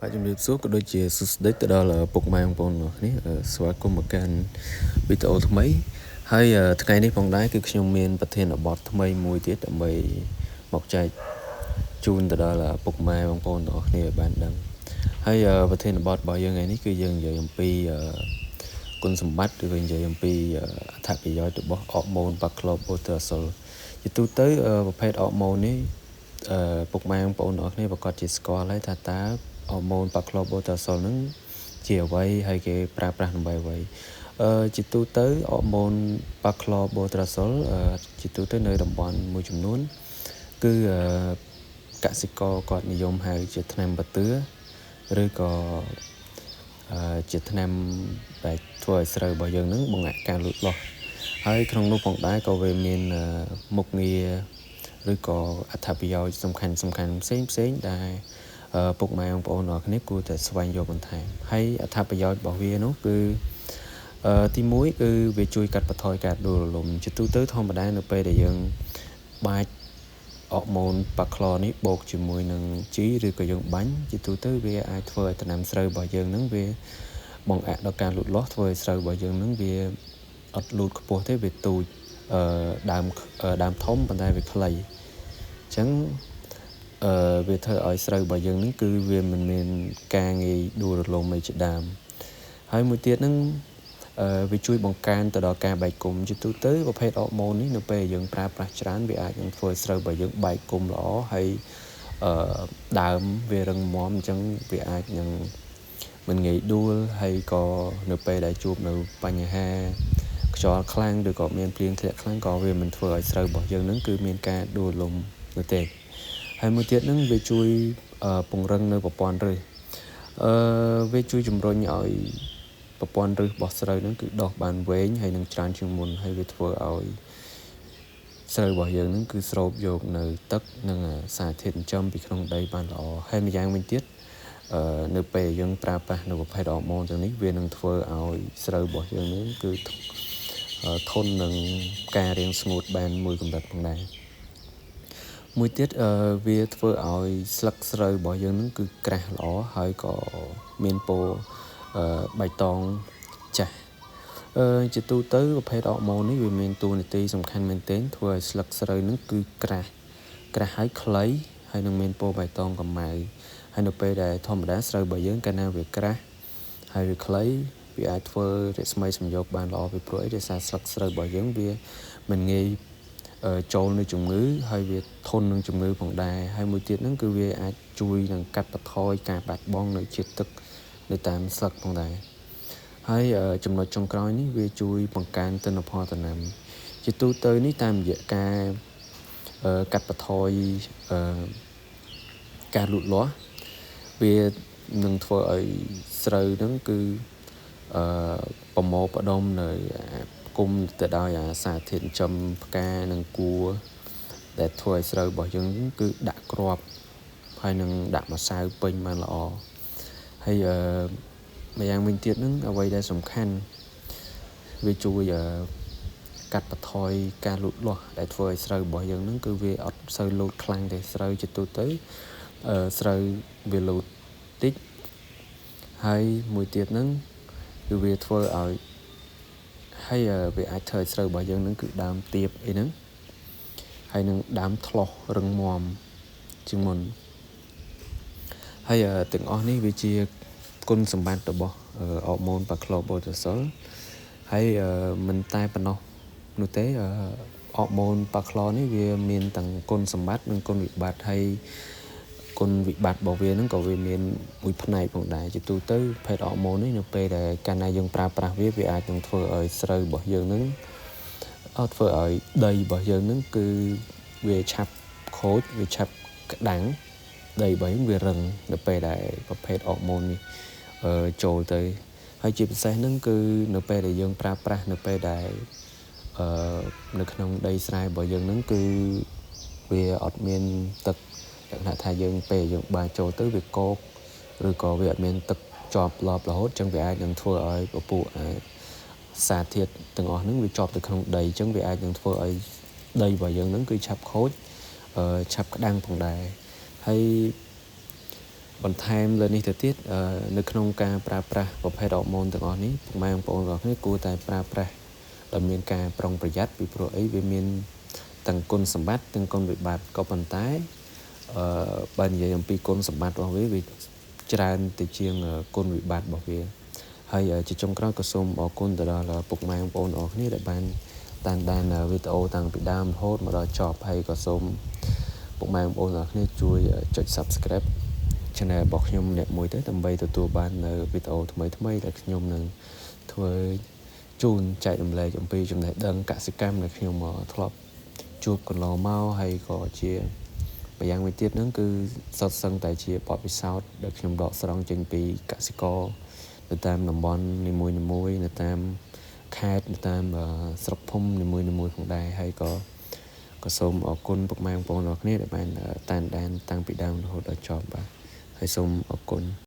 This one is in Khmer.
Bạnជំរាបសួរក៏ដូចជាសួស្តីទៅដល់ពុកម៉ែបងប្អូនទាំងអស់គ្នាស្វាគមន៍មកកាន់វីដេអូថ្មីហើយថ្ងៃនេះផងដែរគឺខ្ញុំមានប្រធានបទថ្មីមួយទៀតដើម្បីមកចែកជូនទៅដល់ពុកម៉ែបងប្អូនទាំងអស់គ្នាឲ្យបានដឹងហើយប្រធានបទរបស់យើងថ្ងៃនេះគឺយើងនិយាយអំពីគុណសម្បត្តិឬក៏និយាយអំពីអត្ថប្រយោជន៍របស់អរម៉ូន Baclobuterol ជាទូទៅប្រភេទអរម៉ូននេះពុកម៉ែបងប្អូនទាំងអស់គ្នាប្រកាសជាស្គាល់ហើយថាតើអរម៉ូន Baclobuterol ហ្នឹងជាអ្វីហើយគេប្រើប្រាស់ដើម្បីអ្វីជាទូទៅអរម៉ូន Baclobuterol ជាទូទៅនៅតំបន់មួយចំនួនគឺកសិករគាត់និយមហៅជាថ្នាំបាទឿឬក៏ជាថ្នាំដែលធ្វើឲ្យស្រូវរបស់យើងនឹងបង្អាក់ការលូតលាស់ហើយក្នុងនោះផងដែរក៏វាមានមុខងារឬក៏អត្ថប្រយោជន៍សំខាន់ផ្សេងដែលពុកម៉ែបងប្អូនទាំងអស់គ្នាគួរតែស្វែងយល់បន្ថែមហើយអត្ថប្រយោជន៍របស់វានោះគឺទី1គឺវាជួយកាត់បន្ថយការដួលរលំជាទូទៅធម្មតានៅពេលដែលយើងបាច់អរម៉ូន Baclo នេះបូកជាមួយនឹងជីឬក៏យើងបាញ់ជាទូទៅវាអាចធ្វើឲ្យដំណាំស្រូវរបស់យើងនឹងវាបង្អាក់ដល់ការលូតលាស់ធ្វើឲ្យស្រូវរបស់យើងនឹងវាអត់លូតខ្ពស់ទេវាទូចដើមធំប៉ុន្តែវាខ្លីអញ្ចឹងវាធ្វើឲ្យស្រូវរបស់យើងនឹងគឺវាមិនមានការងាយដួលរលំអីជាដើមហើយមួយទៀតហ្នឹងវាជួយបង្កើនទៅដល់ការបែកគុំជាទូទៅប្រភេទអរម៉ូននេះនៅពេលយើងប្រើប្រាស់ច្រើនវាអាចនឹងធ្វើឲ្យស្រូវរបស់យើងបែកគុំល្អហើយដើមវារឹងមាំអញ្ចឹងវាអាចនឹងមិនងាយដួលហើយក៏នៅពេលដែលជួបនៅបញ្ហាខ្យល់ខ្លាំងឬក៏មានភ្លៀងធ្លាក់ខ្លាំងក៏វាមិនធ្វើឲ្យស្រូវរបស់យើងនឹងគឺមានការដួលរលំនោះទេហើយមួយទៀតហ្នឹងវាជួយពង្រឹងនៅប្រព័ន្ធឫសវាជួយជំរុញឲ្យប្រព័ន្ធឫសរបស់ស្រូវហ្នឹងគឺដុះបានវែងហើយនឹងច្រើនជាងមុនហើយវាធ្វើឲ្យស្រូវរបស់យើងហ្នឹងគឺស្រូបយកនៅទឹកនិងសារធាតុចិញ្ចឹមពីក្នុងដីបានល្អហើយម្យ៉ាងវិញទៀតនៅពេលយើងប្រើប្រាស់នៅប្រភេទអរម៉ូនទាំងនេះវានឹងធ្វើឲ្យស្រូវរបស់យើងហ្នឹងគឺធន់នឹងការរាំងស្ងួតបានមួយកម្រិតផងដែរមួយទៀតវាធ្វើឲ្យស្លឹកស្រូវរបស់យើងហ្នឹងគឺក្រាស់ល្អហើយក៏មានពណ៌បៃតងចាស់ជាទូទៅប្រភេទអរម៉ូននេះវាមានតួនាទីសំខាន់មែនទែនធ្វើឲ្យស្លឹកស្រូវហ្នឹងគឺក្រាស់ហើយខ្លីហើយនឹងមានពណ៌បៃតងកម្ៅហើយនៅពេលដែលធម្មតាស្រូវរបស់យើងកាលណាវាក្រាស់ហើយវាខ្លីវាអាចធ្វើរស្មីសំយោគបានល្អពីព្រោះអីដោយសារស្លឹកស្រូវរបស់យើងវាមិនងាយចូលនៅជំងឺហើយវាធន់នឹងជំងឺផងដែរហើយមួយទៀតហ្នឹងគឺវាអាចជួយនឹងកាត់បន្ថយការបាត់បង់នៅជាតិទឹកនៅតាមស្លឹកផងដែរហើយចំណុចចុងក្រោយនេះវាជួយបង្កើនទិន្នផលដំណាំជាទូទៅនេះតាមរយៈការកាត់បន្ថយការលូតលាស់វានឹងធ្វើឲ្យស្រូវហ្នឹងគឺប្រមូលផ្ដុំនៅគុំទៅដោយសារធាតុចិញ្ចឹមផ្កានិងគួរដែលធ្វើឲ្យស្រូវរបស់យើងគឺដាក់គ្រាប់ហើយនឹងដាក់ម្សៅពេញបានល្អហើយម្យ៉ាងវិញទៀតហ្នឹងអ្វីដែលសំខាន់វាជួយកាត់បន្ថយការលូតលាស់ដែលធ្វើឲ្យស្រូវរបស់យើងហ្នឹងគឺវាអត់សូវលូតខ្លាំងទេស្រូវជាទូទៅស្រូវវាលូតតិចហើយមួយទៀតហ្នឹងគឺវាធ្វើឲ្យហើយវាអាចធ្វើឲ្យស្រូវរបស់យើងហ្នឹងគឺដើមទាបអីហ្នឹងហើយនឹងដើមថ្លោះរឹងមាំជាងមុនហើយទាំងអស់នេះវាជាគុណសម្បត្តិរបស់អរម៉ូន Baclobuterol ហើយមិនតែប៉ុណ្ណោះនោះទេអរម៉ូន Baclo នេះវាមានទាំងគុណសម្បត្តិនិងគុណវិបត្តិហើយគុណវិបត្តិរបស់វាហ្នឹងក៏វាមានមួយផ្នែកផងដែរជាទូទៅភេទអរម៉ូននេះនៅពេលដែលកាលណាយើងប្រើប្រាស់វាអាចនឹងធ្វើឲ្យស្រូវរបស់យើងហ្នឹងធ្វើឲ្យដីរបស់យើងហ្នឹងគឺវាឆាប់ខូចវាឆាប់ក្តាំងដីរបស់យើងវារឹងនៅពេលដែលប្រភេទអរម៉ូននេះចូលទៅហើយជាពិសេសហ្នឹងគឺនៅពេលដែលយើងប្រើប្រាស់នៅពេលដែលនៅក្នុងដីស្រែរបស់យើងហ្នឹងគឺវាអត់មានទឹកលក្ខណៈថាយើងពេលយើងបាចចូលទៅវាកកឬក៏វាអត់មានទឹកជាប់លាប់រហូតអញ្ចឹងវាអាចនឹងធ្វើឲ្យពពួកសារធាតុទាំងអស់ហ្នឹងវាជាប់ទៅក្នុងដីអញ្ចឹងវាអាចនឹងធ្វើឲ្យដីរបស់យើងហ្នឹងគឺឆាប់ខូចឆាប់ក្តាំងផងដែរហើយ បន្ថែមលើនេះទៅទៀតនៅក្នុងការប្រើប្រាស់ប្រភេទហូម៉ូនទាំងអស់នេះពុកម៉ែបងប្អូនទាំងអស់គ្នាគួរតែប្រើប្រាស់ដោយមានការប្រុងប្រយ័ត្នពីព្រោះអីវាមានទាំងគុណសម្បត្តិទាំងគុណវិបត្តិក៏ប៉ុន្តែបើនិយាយអំពីគុណសម្បត្តិរបស់វាច្រើនទៅជាងគុណវិបត្តិរបស់វាហើយជាចុងក្រោយក៏សូមអរគុណទៅដល់ពុកម៉ែបងប្អូនទាំងអស់គ្នាដែលបានតាមដានវីដេអូតាំងពីដើមរហូតមកដល់ចប់ហើយក៏សូមពុកម៉ែបងប្អូនទាំងអស់គ្នាជួយចុច Subscribe channel របស់ខ្ញុំអ្នកមួយទៅដើម្បីទទួលបាននៅវីដេអូថ្មីៗដែលខ្ញុំនឹងធ្វើជូនចែករំលែកអំពីចំណេះដឹងកសិកម្មដែលខ្ញុំធ្លាប់ជួបកន្លងមកហើយក៏ជាម្យ៉ាងវិញទៀតហ្នឹងគឺសុទ្ធសឹងតែជាបទពិសោធន៍ដែលខ្ញុំដកស្រង់ចេញពីកសិករនៅតាមតំបន់នីមួយៗនៅតាមខេត្តនៅតាមស្រុកភូមិនីមួយៗផងដែរហើយក៏សូមអរគុណពុកម៉ែបងប្អូនទាំងអស់គ្នាដែលបានតាមដានតាំងពីដើមរហូតដល់ចប់បាទហើយសូមអរគុណ